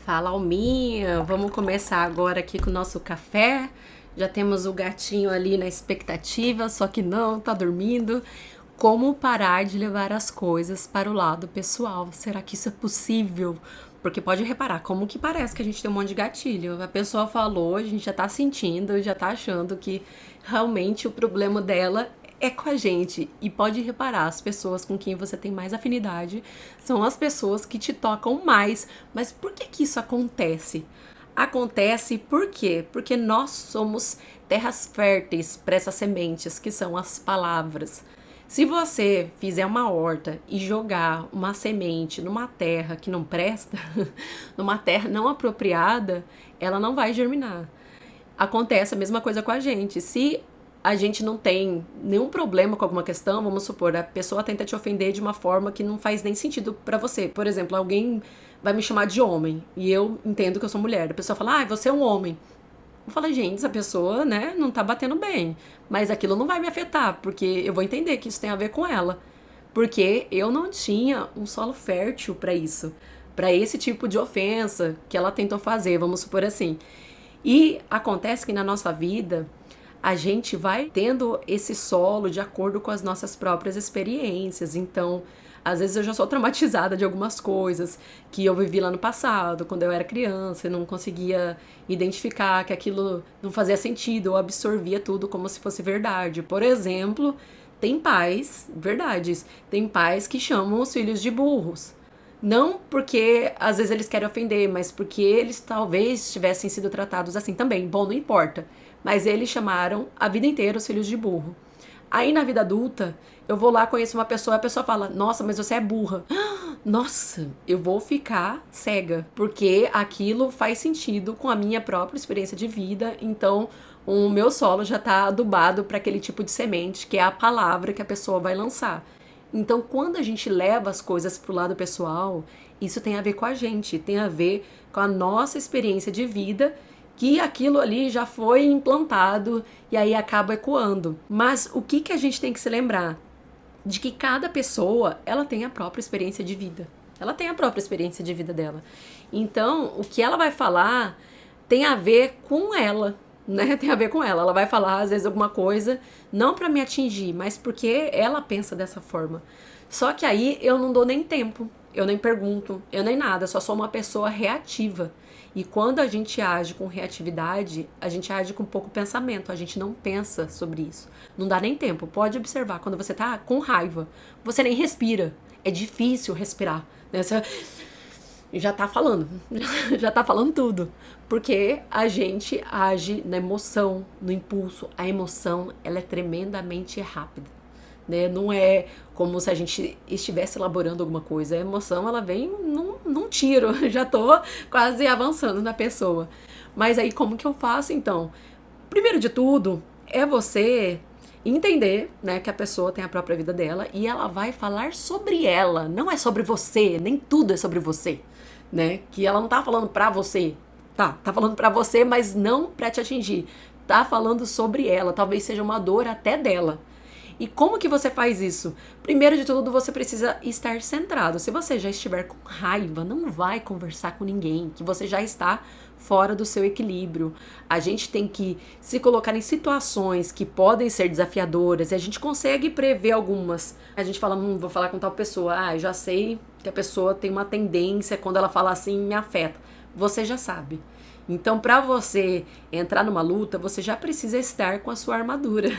Fala, Alminha, vamos começar agora aqui com o nosso café. Já temos o gatinho ali na expectativa, só que não, tá dormindo. Como parar de levar as coisas para o lado pessoal? Será que isso é possível? Porque pode reparar, como que parece que a gente tem um monte de gatilho. A pessoa falou, a gente já tá sentindo, já tá achando que realmente o problema dela é com a gente. E pode reparar, as pessoas com quem você tem mais afinidade são as pessoas que te tocam mais. Mas por que que isso acontece? Acontece por quê? Porque nós somos terras férteis para essas sementes, que são as palavras. Se você fizer uma horta e jogar uma semente numa terra que não presta, numa terra não apropriada, ela não vai germinar. Acontece a mesma coisa com a gente. Se a gente não tem nenhum problema com alguma questão, vamos supor, a pessoa tenta te ofender de uma forma que não faz nem sentido pra você. Por exemplo, alguém vai me chamar de homem e eu entendo que eu sou mulher. A pessoa fala, você é um homem. Eu falo, gente, essa pessoa, né, não tá batendo bem. Mas aquilo não vai me afetar, porque eu vou entender que isso tem a ver com ela. Porque eu não tinha um solo fértil pra isso. Pra esse tipo de ofensa que ela tentou fazer, vamos supor assim. E acontece que na nossa vida a gente vai tendo esse solo de acordo com as nossas próprias experiências. Então, às vezes eu já sou traumatizada de algumas coisas que eu vivi lá no passado, quando eu era criança, e não conseguia identificar que aquilo não fazia sentido, eu absorvia tudo como se fosse verdade. Por exemplo, tem pais, verdades, tem pais que chamam os filhos de burros. Não porque às vezes eles querem ofender, mas porque eles talvez tivessem sido tratados assim também. Bom, não importa. Mas eles chamaram a vida inteira os filhos de burro. Aí na vida adulta, eu vou lá, conheço uma pessoa, a pessoa fala, nossa, mas você é burra. Nossa, eu vou ficar cega, porque aquilo faz sentido com a minha própria experiência de vida, então o meu solo já tá adubado para aquele tipo de semente, que é a palavra que a pessoa vai lançar. Então, quando a gente leva as coisas pro lado pessoal, isso tem a ver com a gente, tem a ver com a nossa experiência de vida, que aquilo ali já foi implantado e aí acaba ecoando. Mas o que que a gente tem que se lembrar? De que cada pessoa, ela tem a própria experiência de vida. Ela tem a própria experiência de vida dela. Então, o que ela vai falar tem a ver com ela, né? Tem a ver com ela. Ela vai falar, às vezes, alguma coisa, não pra me atingir, mas porque ela pensa dessa forma. Só que aí eu não dou nem tempo, eu nem pergunto, eu nem nada, eu só sou uma pessoa reativa. E quando a gente age com reatividade, a gente age com pouco pensamento, a gente não pensa sobre isso. Não dá nem tempo. Pode observar, quando você tá com raiva, você nem respira. É difícil respirar, né? Você já tá falando, já tá falando tudo. Porque a gente age na emoção, no impulso. A emoção, ela é tremendamente rápida, né? Não é como se a gente estivesse elaborando alguma coisa. A emoção, ela vem num tiro. Já tô quase avançando na pessoa. Mas aí, como que eu faço, então? Primeiro de tudo, é você entender, né, que a pessoa tem a própria vida dela e ela vai falar sobre ela. Não é sobre você, nem tudo é sobre você, né? Que ela não tá falando pra você. Tá falando pra você, mas não pra te atingir. Tá falando sobre ela. Talvez seja uma dor até dela. E como que você faz isso? Primeiro de tudo, você precisa estar centrado. Se você já estiver com raiva, não vai conversar com ninguém, que você já está fora do seu equilíbrio. A gente tem que se colocar em situações que podem ser desafiadoras e a gente consegue prever algumas. A gente fala, vou falar com tal pessoa. Eu já sei que a pessoa tem uma tendência, quando ela fala assim, me afeta. Você já sabe. Então, para você entrar numa luta, você já precisa estar com a sua armadura.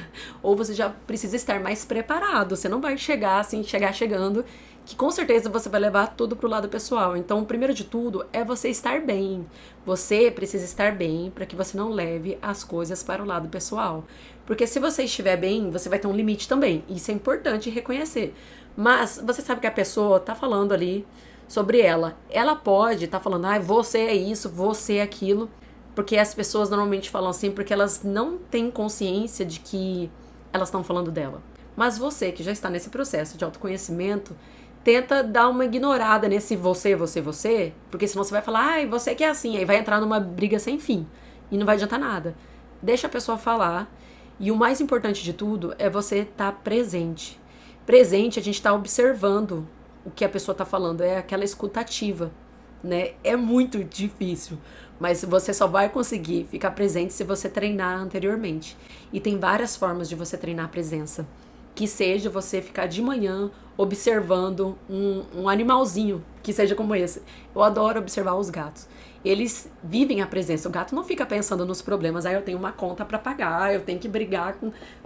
Ou você já precisa estar mais preparado. Você não vai chegar assim, chegando, que com certeza você vai levar tudo pro lado pessoal. Então, o primeiro de tudo é você estar bem. Você precisa estar bem para que você não leve as coisas para o lado pessoal. Porque se você estiver bem, você vai ter um limite também. Isso é importante reconhecer. Mas você sabe que a pessoa tá falando ali sobre ela. Ela pode estar falando, você é isso, você é aquilo, porque as pessoas normalmente falam assim porque elas não têm consciência de que elas estão falando dela. Mas você, que já está nesse processo de autoconhecimento, tenta dar uma ignorada nesse você, porque senão você vai falar, você que é assim, aí vai entrar numa briga sem fim, e não vai adiantar nada. Deixa a pessoa falar, e o mais importante de tudo é você estar presente. Presente, a gente está observando o que a pessoa está falando, é aquela escutativa, né? É muito difícil, mas você só vai conseguir ficar presente se você treinar anteriormente. E tem várias formas de você treinar a presença. Que seja você ficar de manhã observando um animalzinho que seja como esse. Eu adoro observar os gatos. Eles vivem a presença. O gato não fica pensando nos problemas. Eu tenho uma conta para pagar, eu tenho que brigar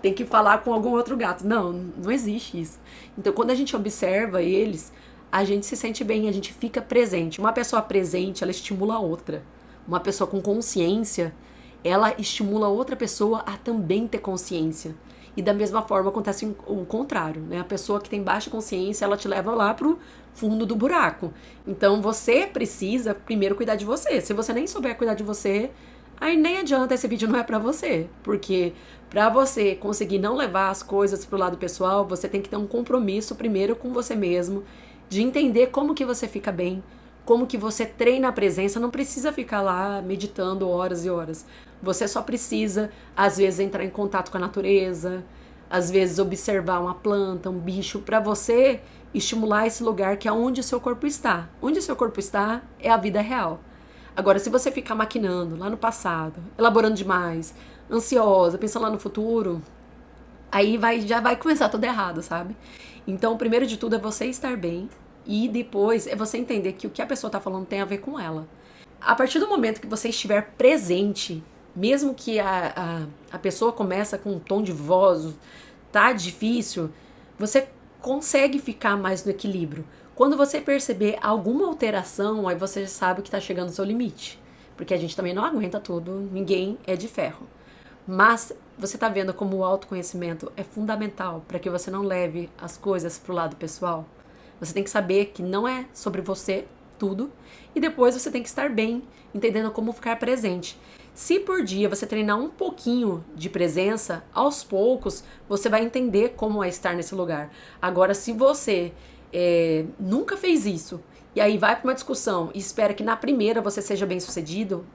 tenho que falar com algum outro gato. Não existe isso. Então, quando a gente observa eles, a gente se sente bem, a gente fica presente. Uma pessoa presente, ela estimula a outra. Uma pessoa com consciência, ela estimula outra pessoa a também ter consciência. E da mesma forma acontece o contrário, né? A pessoa que tem baixa consciência, ela te leva lá pro fundo do buraco. Então você precisa primeiro cuidar de você. Se você nem souber cuidar de você, aí nem adianta, esse vídeo não é pra você. Porque pra você conseguir não levar as coisas pro lado pessoal, você tem que ter um compromisso primeiro com você mesmo, de entender como que você fica bem, como que você treina a presença. Não precisa ficar lá meditando horas e horas. Você só precisa, às vezes, entrar em contato com a natureza, às vezes observar uma planta, um bicho, para você estimular esse lugar que é onde o seu corpo está. Onde o seu corpo está é a vida real. Agora, se você ficar maquinando lá no passado, elaborando demais, ansiosa, pensando lá no futuro, aí já vai começar tudo errado, sabe? Então, o primeiro de tudo é você estar bem e depois é você entender que o que a pessoa está falando tem a ver com ela. A partir do momento que você estiver presente, mesmo que a pessoa começa com um tom de voz, tá difícil, você consegue ficar mais no equilíbrio. Quando você perceber alguma alteração, aí você já sabe que tá chegando ao seu limite. Porque a gente também não aguenta tudo, ninguém é de ferro. Mas você tá vendo como o autoconhecimento é fundamental para que você não leve as coisas pro lado pessoal? Você tem que saber que não é sobre você tudo, e depois você tem que estar bem, entendendo como ficar presente. Se por dia você treinar um pouquinho de presença, aos poucos você vai entender como é estar nesse lugar. Agora, se você nunca fez isso, e aí vai para uma discussão e espera que na primeira você seja bem sucedido,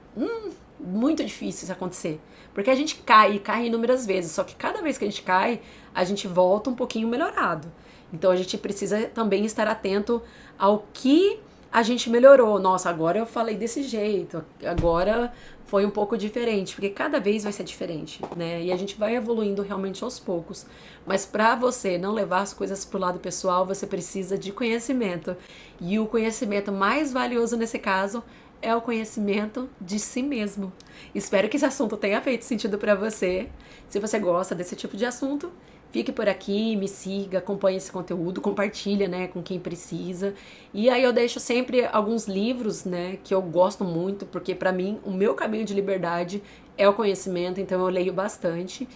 muito difícil isso acontecer. Porque a gente cai inúmeras vezes, só que cada vez que a gente cai, a gente volta um pouquinho melhorado. Então a gente precisa também estar atento ao que a gente melhorou. Nossa, agora eu falei desse jeito, agora foi um pouco diferente, porque cada vez vai ser diferente, né? E a gente vai evoluindo realmente aos poucos. Mas para você não levar as coisas pro lado pessoal, você precisa de conhecimento. E o conhecimento mais valioso nesse caso é o conhecimento de si mesmo. Espero que esse assunto tenha feito sentido para você. Se você gosta desse tipo de assunto, fique por aqui, me siga, acompanhe esse conteúdo, compartilha, né, com quem precisa. E aí eu deixo sempre alguns livros, né, que eu gosto muito, porque para mim o meu caminho de liberdade é o conhecimento, então eu leio bastante.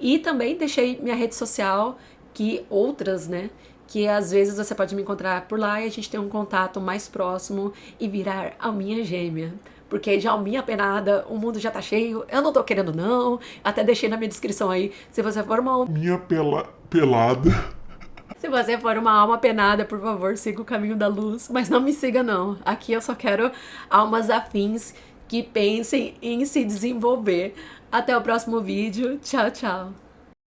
E também deixei minha rede social, que outras, né, que às vezes você pode me encontrar por lá e a gente tem um contato mais próximo e virar alminha gêmea. Porque de alminha penada, o mundo já tá cheio, eu não tô querendo não, até deixei na minha descrição aí, se você for uma alminha pelada. Se você for uma alma penada, por favor, siga o caminho da luz, mas não me siga não, aqui eu só quero almas afins que pensem em se desenvolver. Até o próximo vídeo, tchau, tchau.